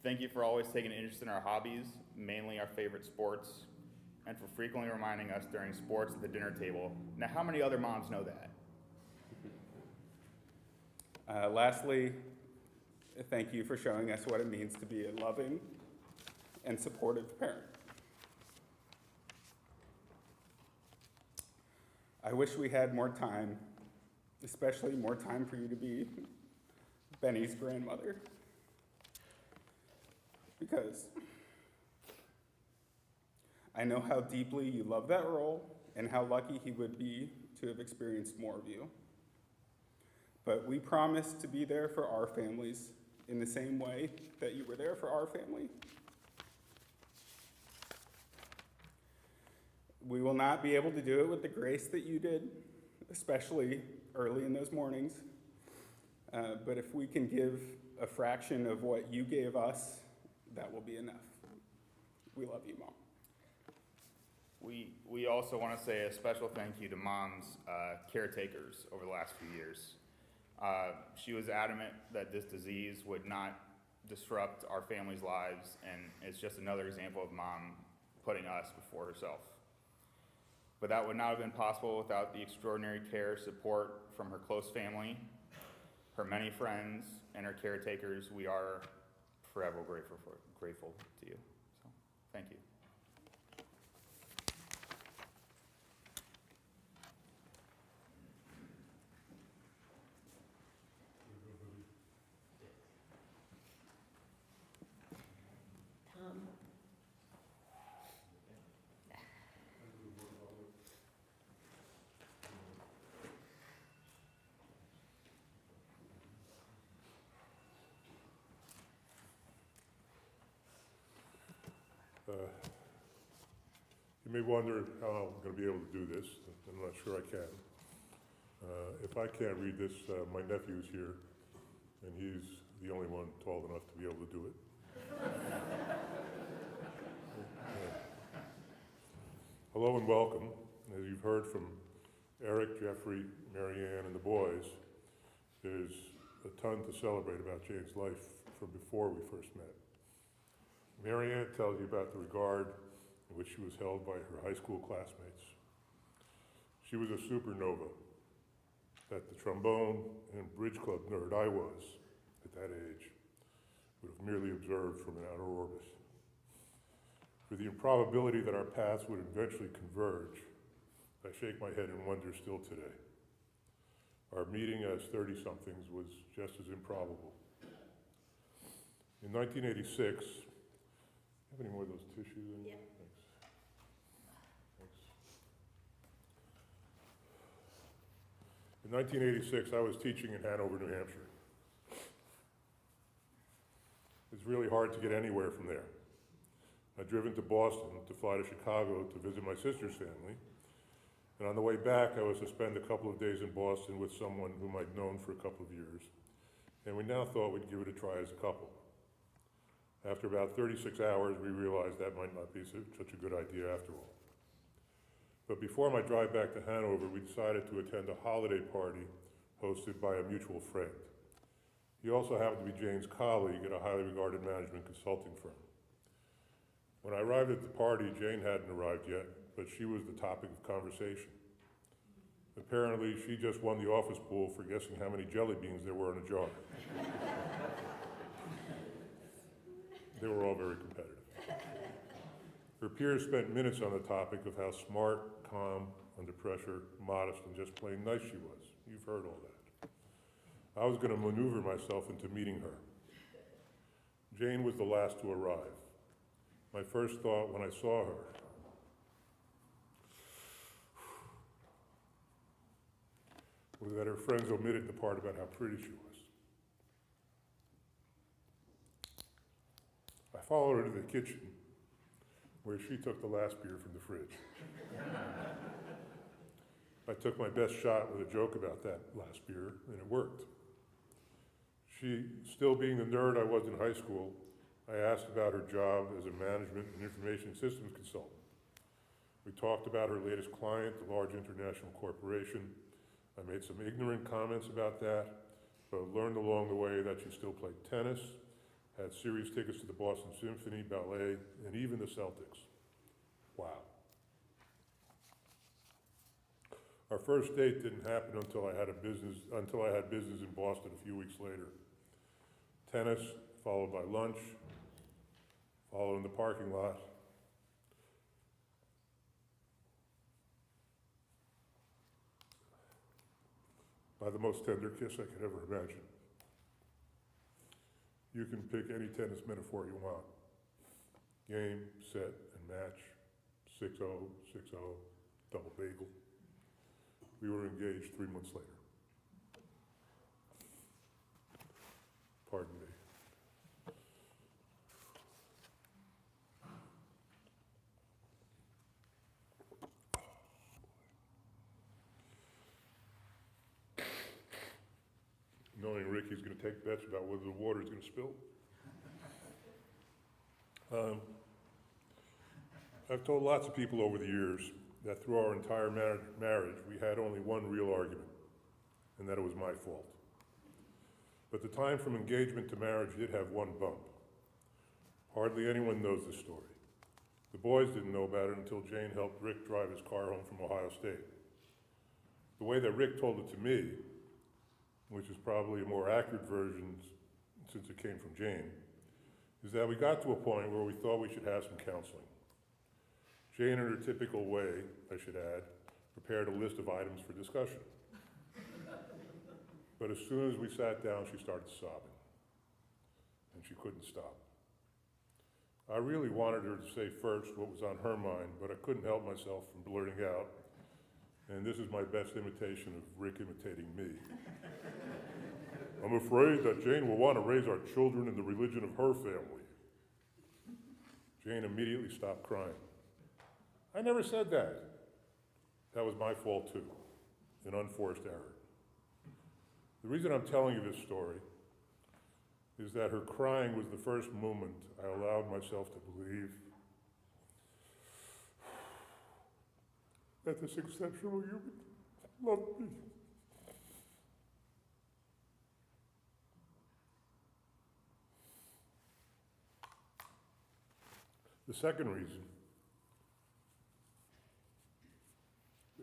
Thank you for always taking an interest in our hobbies, mainly our favorite sports, and for frequently reminding us during sports at the dinner table. Now, how many other moms know that? Lastly, thank you for showing us what it means to be a loving and supportive parent. I wish we had more time, especially more time for you to be Benny's grandmother. Because I know how deeply you love that role and how lucky he would be to have experienced more of you. But we promise to be there for our families in the same way that you were there for our family. We will not be able to do it with the grace that you did, especially early in those mornings. But if we can give a fraction of what you gave us, that will be enough. We love you, Mom. We also want to say a special thank you to Mom's caretakers over the last few years. She was adamant that this disease would not disrupt our family's lives, and it's just another example of Mom putting us before herself. But that would not have been possible without the extraordinary care, support from her close family, her many friends, and her caretakers. We are forever grateful to you. So, thank you. Tom. You may wonder how I'm going to be able to do this. I'm not sure I can. If I can't read this, my nephew's here, and he's the only one tall enough to be able to do it. Hello and welcome. As you've heard from Eric, Jeffrey, Marianne, and the boys, there's a ton to celebrate about Jane's life from before we first met. Marianne tells you about the regard in which she was held by her high school classmates. She was a supernova. That the trombone and bridge club nerd I was at that age would have merely observed from an outer orbit. For the improbability that our paths would eventually converge, I shake my head and wonder still today. Our meeting as 30-somethings was just as improbable. In 1986, have any more of those tissues in? Yeah. Thanks. Thanks. In 1986, I was teaching in Hanover, New Hampshire. It's really hard to get anywhere from there. I'd driven to Boston to fly to Chicago to visit my sister's family. And on the way back, I was to spend a couple of days in Boston with someone whom I'd known for a couple of years. And we now thought we'd give it a try as a couple. After about 36 hours, we realized that might not be such a good idea after all. But before my drive back to Hanover, we decided to attend a holiday party hosted by a mutual friend. He also happened to be Jane's colleague at a highly regarded management consulting firm. When I arrived at the party, Jane hadn't arrived yet, but she was the topic of conversation. Apparently, she just won the office pool for guessing how many jelly beans there were in a jar. They were all very competitive. Her peers spent minutes on the topic of how smart, calm, under pressure, modest, and just plain nice she was. You've heard all that. I was going to maneuver myself into meeting her. Jane was the last to arrive. My first thought when I saw her was that her friends omitted the part about how pretty she was. I followed her to the kitchen, where she took the last beer from the fridge. I took my best shot with a joke about that last beer, and it worked. She, still being the nerd I was in high school, I asked about her job as a management and information systems consultant. We talked about her latest client, the large international corporation. I made some ignorant comments about that, but learned along the way that she still played tennis, had series tickets to the Boston Symphony, ballet, and even the Celtics. Wow. Our first date didn't happen until I had business in Boston a few weeks later. Tennis, followed by lunch, followed in the parking lot. By the most tender kiss I could ever imagine. You can pick any tennis metaphor you want. Game, set, and match, 6-0, 6-0, double bagel. We were engaged 3 months later. Pardon me. Knowing Ricky's going to take bets about whether the water is going to spill. I've told lots of people over the years that through our entire marriage, we had only one real argument, and that it was my fault. But the time from engagement to marriage did have one bump. Hardly anyone knows the story. The boys didn't know about it until Jane helped Rick drive his car home from Ohio State. The way that Rick told it to me, which is probably a more accurate version since it came from Jane, is that we got to a point where we thought we should have some counseling. Jane, in her typical way, I should add, prepared a list of items for discussion. But as soon as we sat down, she started sobbing, and she couldn't stop. I really wanted her to say first what was on her mind, but I couldn't help myself from blurting out, and this is my best imitation of Rick imitating me. I'm afraid that Jane will want to raise our children in the religion of her family. Jane immediately stopped crying. I never said that. That was my fault too, an unforced error. The reason I'm telling you this story is that her crying was the first moment I allowed myself to believe that this exceptional human loved me. The second reason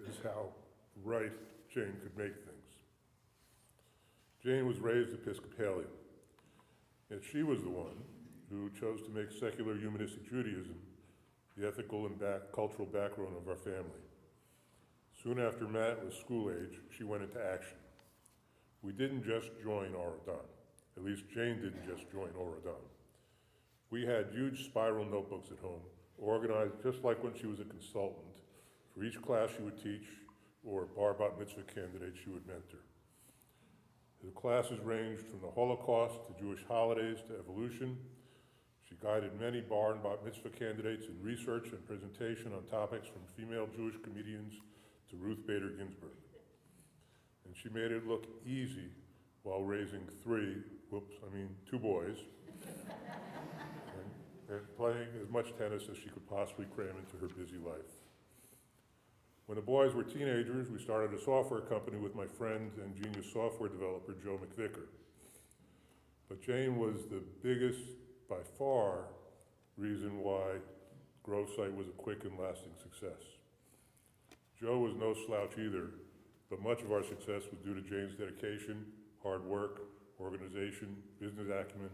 is how right Jane could make things. Jane was raised Episcopalian, yet she was the one who chose to make secular humanistic Judaism the ethical and cultural backbone of our family. Soon after Matt was school age, she went into action. We didn't just join Oradan. At least Jane didn't just join Oradan. We had huge spiral notebooks at home, organized just like when she was a consultant, for each class she would teach or bar bat mitzvah candidate she would mentor. The classes ranged from the Holocaust to Jewish holidays to evolution. She guided many bar and bat mitzvah candidates in research and presentation on topics from female Jewish comedians to Ruth Bader Ginsburg. And she made it look easy while raising two boys, and playing as much tennis as she could possibly cram into her busy life. When the boys were teenagers, we started a software company with my friend and genius software developer, Joe McVicker. But Jane was the biggest, by far, reason why Growth Site was a quick and lasting success. Joe was no slouch either, but much of our success was due to Jane's dedication, hard work, organization, business acumen,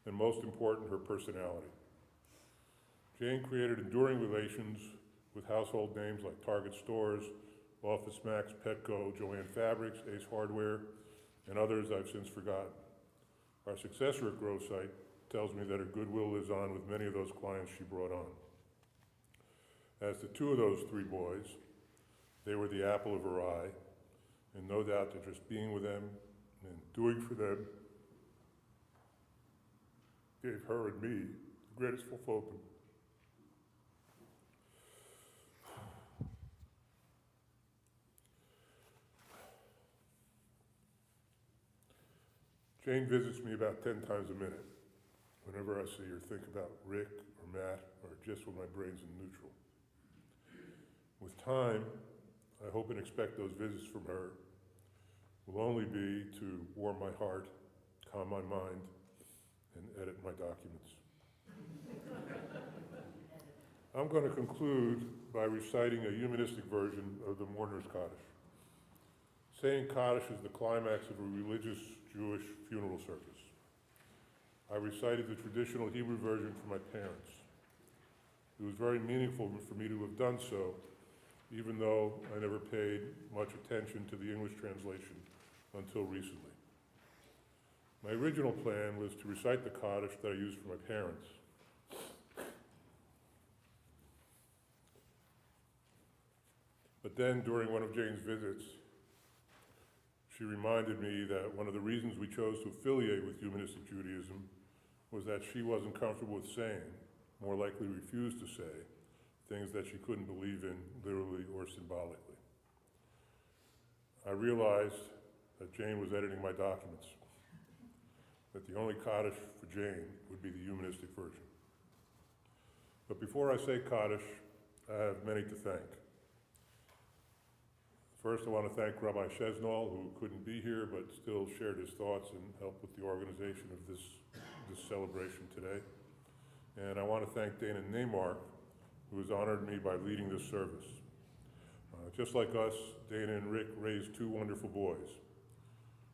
and most important, her personality. Jane created enduring relations with household names like Target Stores, Office Max, Petco, Joann Fabrics, Ace Hardware, and others I've since forgotten. Our successor at Growth Site tells me that her goodwill lives on with many of those clients she brought on. As to two of those three boys, they were the apple of her eye, and no doubt that just being with them and doing for them gave her and me the greatest fulfillment. Jane visits me about 10 times a minute, whenever I see or think about Rick or Matt, or just when my brain's in neutral. With time, I hope and expect those visits from her will only be to warm my heart, calm my mind, and edit my documents. I'm going to conclude by reciting a humanistic version of the mourner's Kaddish. Saying Kaddish is the climax of a religious Jewish funeral service. I recited the traditional Hebrew version for my parents. It was very meaningful for me to have done so, even though I never paid much attention to the English translation until recently. My original plan was to recite the Kaddish that I used for my parents. But then, during one of Jane's visits, she reminded me that one of the reasons we chose to affiliate with Humanistic Judaism was that she wasn't comfortable with saying, more likely refused to say, things that she couldn't believe in literally or symbolically. I realized that Jane was editing my documents, that the only Kaddish for Jane would be the humanistic version. But before I say Kaddish, I have many to thank. First, I want to thank Rabbi Chesnol, who couldn't be here but still shared his thoughts and helped with the organization of this celebration today. And I want to thank Dana Neymar, who has honored me by leading this service. Just like us, Dana and Rick raised two wonderful boys.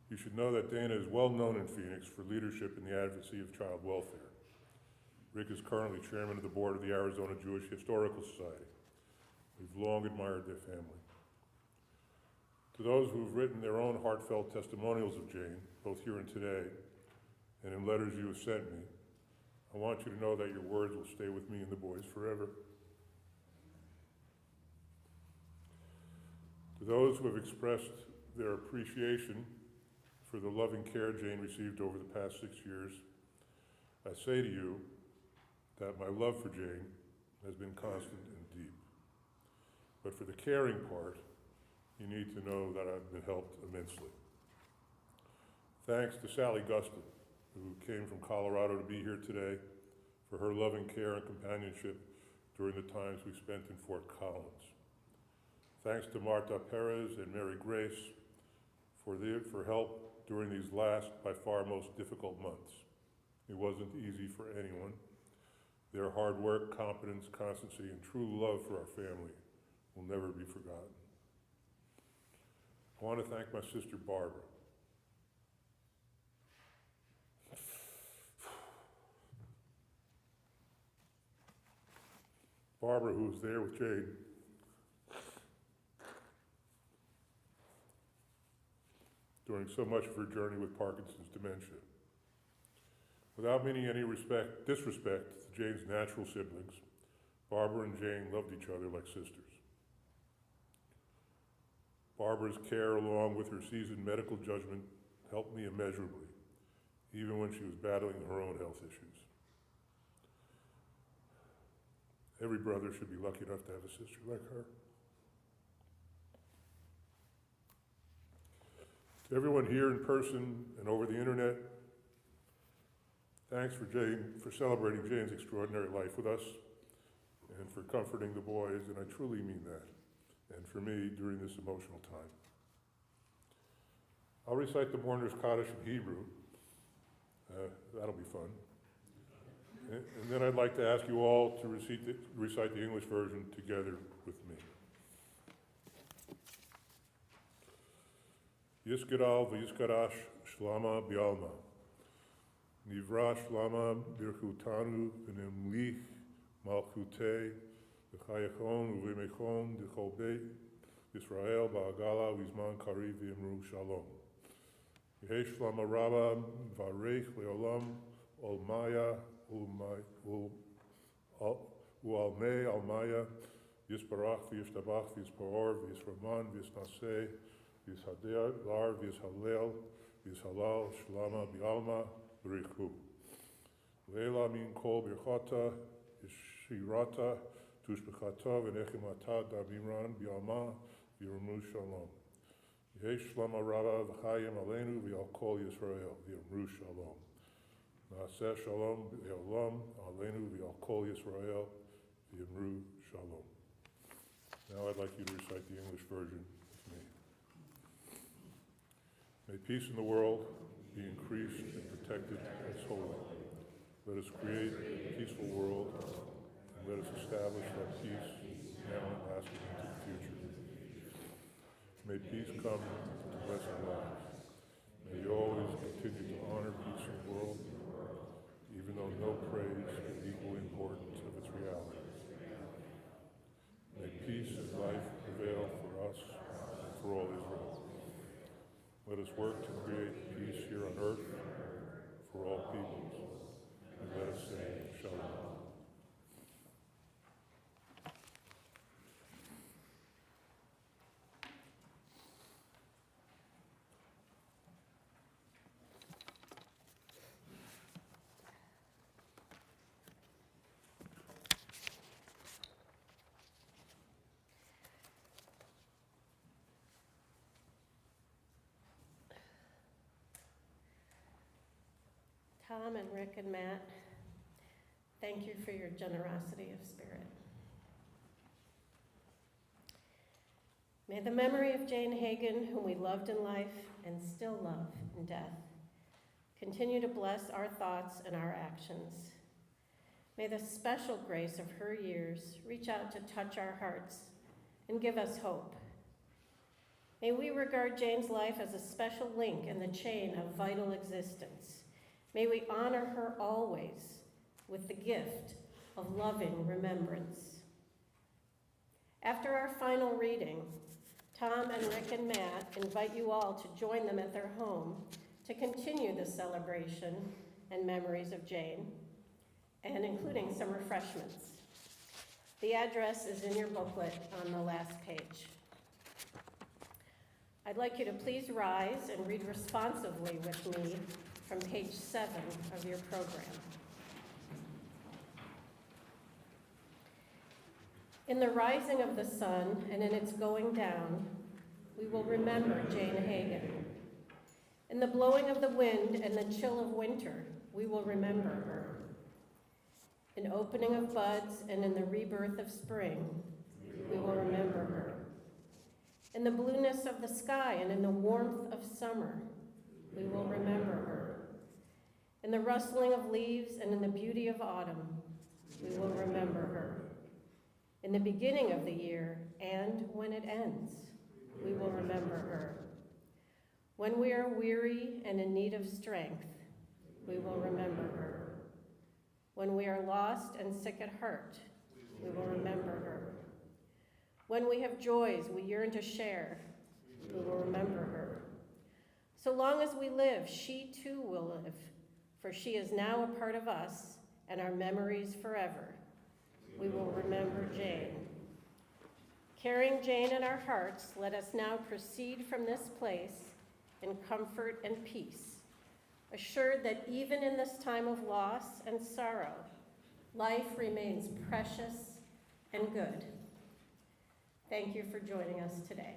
You should know that Dana is well known in Phoenix for leadership in the advocacy of child welfare. Rick is currently chairman of the board of the Arizona Jewish Historical Society. We've long admired their family. To those who have written their own heartfelt testimonials of Jane, both here and today, and in letters you have sent me, I want you to know that your words will stay with me and the boys forever. To those who have expressed their appreciation for the loving care Jane received over the past 6 years, I say to you that my love for Jane has been constant and deep. But for the caring part, you need to know that I've been helped immensely. Thanks to Sally Gustin, who came from Colorado to be here today, for her loving care and companionship during the times we spent in Fort Collins. Thanks to Marta Perez and Mary Grace for help during these last, by far most difficult months. It wasn't easy for anyone. Their hard work, competence, constancy, and true love for our family will never be forgotten. I want to thank my sister Barbara. Barbara, who was there with Jane, during so much of her journey with Parkinson's dementia. Without meaning any disrespect to Jane's natural siblings, Barbara and Jane loved each other like sisters. Barbara's care, along with her seasoned medical judgment, helped me immeasurably, even when she was battling her own health issues. Every brother should be lucky enough to have a sister like her. To everyone here in person and over the internet, thanks for celebrating Jane's extraordinary life with us and for comforting the boys, and I truly mean that, and for me during this emotional time. I'll recite the mourner's Kaddish in Hebrew. That'll be fun. And then I'd like to ask you all to recite the English version together with me. Yisgadal v'yiskadash shlama bialma. Nivra shlama birchutanu v'nemlich malchute v'chayachon uv'mechon d'chol beit Yisrael ba'agala v'zman kari v'imru shalom. Yehi shlama rabba v'arech le'olam olmaya u'almei almaya Yisbarach v'yishtabach v'yisparor v'yisraman v'yisnaseh V'yishadeh lar v'yishalel B'Halal, Shlama, B'Alma, B'Richu. Leila min kol birchata, Yeshirata, Tushbechata, V'nechimata, Dabiran, B'Alma, V'Yirmu Shalom. Yesh Shlama Rava, V'chayim Aleinu, V'Al Kol Yisrael, V'Yirmu Shalom. Naaseh Shalom, B'Olam, Aleinu, V'Al Kol Yisrael, V'Yirmu Shalom. Now I'd like you to recite the English version with me. May peace in the world be increased and protected as holy. Let us create a peaceful world, and let us establish that peace now and lasting into the future. May peace come to bless our lives. May you always continue to honor peace in the world, even though no praise can equal the importance of its reality. May peace and life prevail for us and for all Israel. Let us work to create peace here on earth for all peoples, and let us say Shalom. Tom and Rick and Matt, thank you for your generosity of spirit. May the memory of Jane Hagen, whom we loved in life and still love in death, continue to bless our thoughts and our actions. May the special grace of her years reach out to touch our hearts and give us hope. May we regard Jane's life as a special link in the chain of vital existence. May we honor her always with the gift of loving remembrance. After our final reading, Tom and Rick and Matt invite you all to join them at their home to continue the celebration and memories of Jane, and including some refreshments. The address is in your booklet on the last page. I'd like you to please rise and read responsively with me from page 7 of your program. In the rising of the sun and in its going down, we will remember Jane Hagen. In the blowing of the wind and the chill of winter, we will remember her. In opening of buds and in the rebirth of spring, we will remember her. In the blueness of the sky and in the warmth of summer, we will remember her. In the rustling of leaves and in the beauty of autumn, we will remember her. In the beginning of the year and when it ends, we will remember her. When we are weary and in need of strength, we will remember her. When we are lost and sick at heart, we will remember her. When we have joys we yearn to share, we will remember her. So long as we live, she too will live, for she is now a part of us and our memories forever. We will remember Jane. Carrying Jane in our hearts, let us now proceed from this place in comfort and peace, assured that even in this time of loss and sorrow, life remains precious and good. Thank you for joining us today.